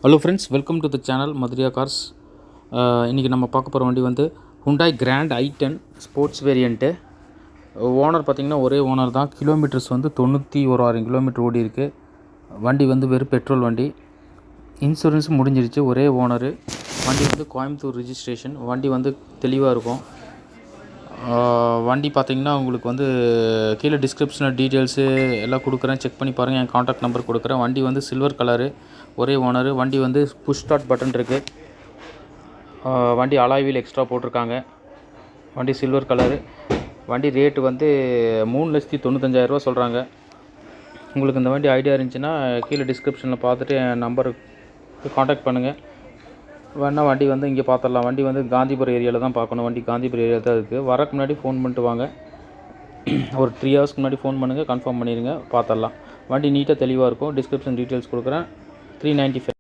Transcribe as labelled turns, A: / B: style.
A: Hello friends, welcome to the channel Madhuriya cars. இன்றைக்கி நம்ம பார்க்க போகிற வண்டி வந்து Hyundai grand i10 sports variant. Owner பார்த்திங்கன்னா ஒரே ஓனர் தான். கிலோமீட்டர்ஸ் வந்து 91,000 கிலோமீட்டர் ஓடி இருக்குது. வண்டி வந்து வெறும் பெட்ரோல் வண்டி. இன்சூரன்ஸ் முடிஞ்சிருச்சு. ஒரே ஓனரு. வண்டி வந்து கோயம்புத்தூர் ரிஜிஸ்ட்ரேஷன். வண்டி வந்து தெளிவாக இருக்கும். வண்டி பார்த்திங்கன்னா உங்களுக்கு வந்து கீழே டிஸ்கிரிப்ஷனில் டீட்டெயில்ஸு எல்லாம் கொடுக்குறேன், செக் பண்ணி பாருங்கள். என் காண்டாக்ட் நம்பர் கொடுக்குறேன். வண்டி வந்து சில்வர் கலரு, ஒரே ஓனரு. வண்டி வந்து புஷ் ஸ்டார்ட் பட்டன் இருக்குது. வண்டி அலாய் வீல் எக்ஸ்ட்ரா போட்டிருக்காங்க. வண்டி சில்வர் கலரு. வண்டி ரேட்டு வந்து 3,95,000 சொல்கிறாங்க. உங்களுக்கு இந்த வண்டி ஐடியா இருந்துச்சுன்னா கீழே டிஸ்கிரிப்ஷனில் பார்த்துட்டு என் நம்பருக்கு காண்டாக்ட் பண்ணுங்கள். வேணால் வண்டி வந்து இங்கே பார்த்துடலாம். வண்டி வந்து காந்திபுரம் ஏரியாவில் தான் பார்க்கணும். வண்டி காந்திபுரம் ஏரியாவில் தான் இருக்குது. வரக்கு முன்னாடி ஃபோன் பண்ணிட்டு வாங்க. ஒரு 3 ஹவர்ஸ்க்கு முன்னாடி ஃபோன் பண்ணுங்கள், கன்ஃபார்ம் பண்ணிடுங்க, பார்த்துடலாம். வண்டி நீட்டாக தெளிவாக இருக்கும். டிஸ்கிரிப்ஷன் டீட்டெயில்ஸ் கொடுக்குறேன். 395.